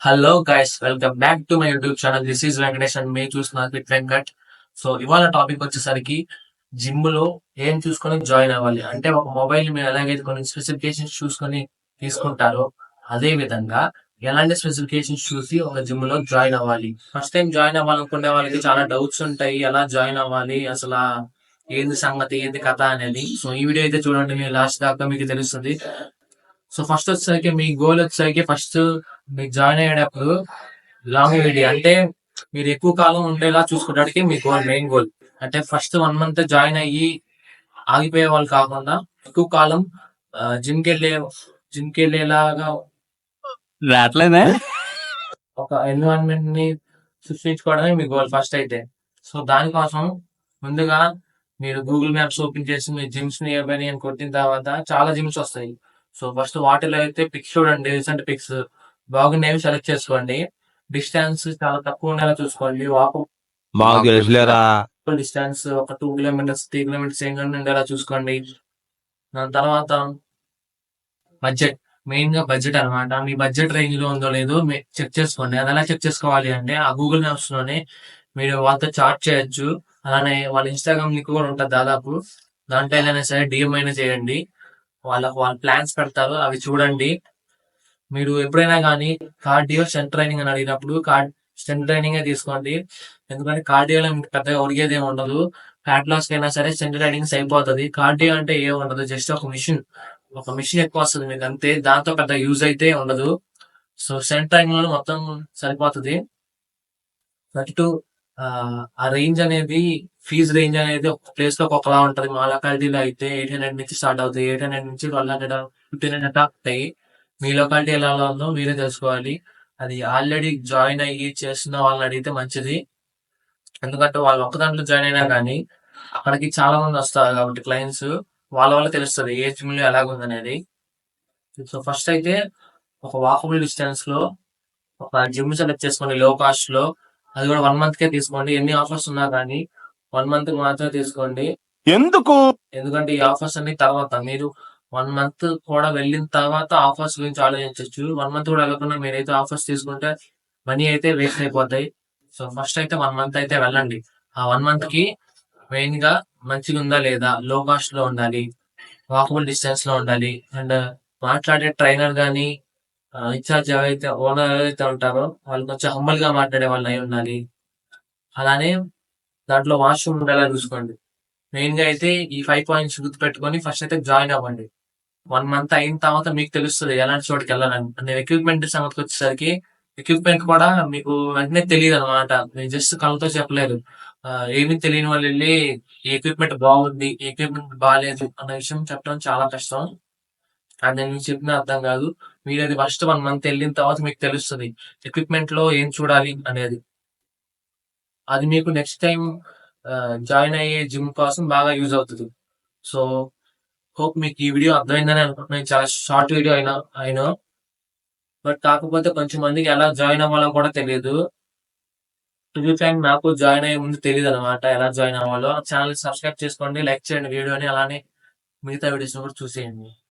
Hello guys, welcome back to my YouTube channel. This is Venkatesh and మీరు చూస్తున్నారు with Venkat. So ఇవాళ topic వచ్చేసరికి gym లో ఏం చూసుకొని జాయిన్ అవ్వాలి అంటే, ఒక మొబైల్ మీరు ఎలాగైతే కొన్ని స్పెసిఫికేషన్స్ చూసుకొని తీసుకుంటారో అదే విధంగా ఎలాంటి స్పెసిఫికేషన్స్ చూసి ఒక జిమ్ లో జాయిన్ అవ్వాలి. ఫస్ట్ టైం జాయిన్ అవ్వాలనుకునే వాళ్ళకి చాలా డౌట్స్ ఉంటాయి, ఎలా జాయిన్ అవ్వాలి, అసలు ఏంది సంగతి, ఏంది కథ అనేది. సో ఈ వీడియో అయితే చూడండి, మీరు లాస్ట్ దాకా మీకు తెలుస్తుంది. సో ఫస్ట్ వచ్చేసరికి మీ గోల్ వచ్చేసరికి, ఫస్ట్ మీకు జాయిన్ అయ్యేటప్పుడు లాంగ్ వీడియో అంటే మీరు ఎక్కువ కాలం ఉండేలా చూసుకోవడానికి మీ గోల్, మెయిన్ గోల్. అంటే ఫస్ట్ 1 మంత్ జాయిన్ అయ్యి ఆగిపోయే వాళ్ళు కాకుండా ఎక్కువ కాలం జిమ్ కి వెళ్ళే జిమ్ కి వెళ్ళేలాగా రావట్లేదే. ఒక ఎన్విరాన్మెంట్ ని సృష్టించుకోవడమే మీ గోల్ ఫస్ట్ అయితే. సో దానికోసం ముందుగా మీరు గూగుల్ మ్యాప్స్ ఓపెన్ చేసి మీ జిమ్స్ నియర్ బై అని కొట్టిన తర్వాత చాలా జిమ్స్ వస్తాయి. సో ఫస్ట్ వాటిలో అయితే పిక్స్ చూడండి, రీసెంట్ పిక్స్ బాగున్నాయి, సెలెక్ట్ చేసుకోండి. డిస్టెన్స్ చాలా తక్కువ ఉండేలా చూసుకోండి. మాకు తెలుసులేరా. డిస్టెన్స్ ఒక 2 కిలోమీటర్స్ 3 కిలోమీటర్స్ ఏం ఉండేలా చూసుకోండి. దాని తర్వాత బడ్జెట్, మెయిన్ గా బడ్జెట్ అనమాట. మీ బడ్జెట్ రేంజ్ లో ఉందో లేదో చెక్ చేసుకోండి. అది ఎలా చెక్ చేసుకోవాలి అంటే, ఆ గూగుల్ మ్యాప్స్ లోనే మీరు వాళ్ళతో చాట్ చేయొచ్చు. అలానే వాళ్ళ ఇన్స్టాగ్రామ్ లింక్ కూడా ఉంటుంది దాదాపు. దాంట్లో ఏదైనా సరే డిఎం అయినా చేయండి. వాళ్ళ ప్లాన్స్ పెడతారు, అవి చూడండి. మీరు ఎప్పుడైనా కానీ కార్డియో స్ట్రెంత్ ట్రైనింగ్ అని అడిగినప్పుడు స్ట్రెంత్ ట్రైనింగ్ తీసుకోండి. ఎందుకంటే కార్డియోలో మీకు పెద్దగా ఒరిగేది ఏమి ఉండదు. ఫ్యాట్ లాస్ కైనా సరే స్ట్రెంత్ ట్రైనింగ్ అయిపోతుంది. కార్డియో అంటే ఏం ఉండదు, జస్ట్ ఒక మిషన్ ఎక్కువ వస్తుంది మీకు అంతే. దాంతో పెద్ద యూజ్ అయితే ఉండదు. సో స్ట్రెంత్ ట్రైనింగ్ లో మొత్తం సరిపోతుంది. నెక్స్ట్ ఆ రేంజ్ అనేది, ఫీజ్ రేంజ్ అనేది ఒక ప్లేస్ లో ఒకలా ఉంటది. మా లొకాలిటీలో అయితే 800 నుంచి స్టార్ట్ అవుతాయి. 800 నుంచి 1200, 1500 అవుతాయి. మీ లొకాలిటీ ఎలా ఉందో మీరే తెలుసుకోవాలి. అది ఆల్రెడీ జాయిన్ అయ్యి చేస్తున్న వాళ్ళని అడిగితే మంచిది. ఎందుకంటే వాళ్ళు ఒక్క దాంట్లో జాయిన్ అయినా కానీ అక్కడికి చాలా మంది వస్తారు కాబట్టి క్లయింట్స్, వాళ్ళ వల్ల తెలుస్తుంది ఏ జిమ్ లో ఎలాగుంది అనేది. సో ఫస్ట్ అయితే ఒక వాకబుల్ డిస్టెన్స్ లో ఒక జిమ్ సెలెక్ట్ చేసుకోండి, లో కాస్ట్ లో. అది కూడా 1 మంత్ కే తీసుకోండి. ఎన్ని ఆఫర్స్ ఉన్నా కానీ 1 మంత్ మాత్రమే తీసుకోండి. ఎందుకు? ఎందుకంటే ఈ ఆఫర్స్ అన్ని తర్వాత మీరు 1 మంత్ కూడా వెళ్ళిన తర్వాత ఆఫర్స్ గురించి ఆలోచించవచ్చు. 1 మంత్ కూడా వెళ్ళకుండా మీరైతే ఆఫర్స్ తీసుకుంటే మనీ అయితే వేస్ట్ అయిపోతాయి. సో ఫస్ట్ అయితే 1 మంత్ అయితే వెళ్ళండి. ఆ 1 మంత్ కి మెయిన్ గా మంచిగా ఉందా లేదా, లో కాస్ట్ లో ఉండాలి, వాకబుల్ డిస్టెన్స్ లో ఉండాలి, అండ్ మాట్లాడే ట్రైనర్ గానీ ఇన్ఛార్జ్ ఎవరైతే ఓనర్ ఎవరైతే ఉంటారో వాళ్ళు కొంచెం హంబల్ గా మాట్లాడే వాళ్ళు అయి ఉండాలి. అలానే దాంట్లో వాష్రూమ్ ఉండేలా చూసుకోండి. మెయిన్ గా అయితే ఈ 5 పాయింట్స్ గుర్తు పెట్టుకొని ఫస్ట్ అయితే జాయిన్ అవ్వండి. 1 మంత్ అయిన తర్వాత మీకు తెలుస్తుంది ఎలాంటి చోటుకి వెళ్ళాలని. అంటే ఎక్విప్మెంట్ సంగతికి వచ్చేసరికి, ఎక్విప్మెంట్ కూడా మీకు వెంటనే తెలియదు అనమాట. మీరు జస్ట్ కళ్ళతో చెప్పలేరు. ఏమీ తెలియని వాళ్ళు వెళ్ళి ఈ ఎక్విప్మెంట్ బాగుంది, ఈ ఎక్విప్మెంట్ బాగాలేదు అన్న విషయం చెప్పడం చాలా కష్టం. అది నేను చెప్పిన అర్థం కాదు. మీరు అది ఫస్ట్ 1 మంత్ వెళ్ళిన తర్వాత మీకు తెలుస్తుంది ఎక్విప్మెంట్ లో ఏం చూడాలి అనేది. అది మీకు నెక్స్ట్ టైం జాయిన్ అయ్యే జిమ్ కోసం బాగా యూజ్ అవుతుంది. సో హోప్ మీకు ఈ వీడియో అర్థమైందని అనుకుంటున్నాను. చాలా షార్ట్ వీడియో అయినా బట్ కాకపోతే కొంచెం మందికి ఎలా జాయిన్ అవ్వాలో కూడా తెలియదు. టు బి ఫ్రాంక్, నాకు జాయిన్ అయ్యే ముందు తెలియదు అనమాట ఎలా జాయిన్ అవ్వాలో. ఛానల్ సబ్స్క్రైబ్ చేసుకోండి, లైక్ చేయండి వీడియోని, అలానే మిగతా వీడియోస్ కూడా చూసేయండి.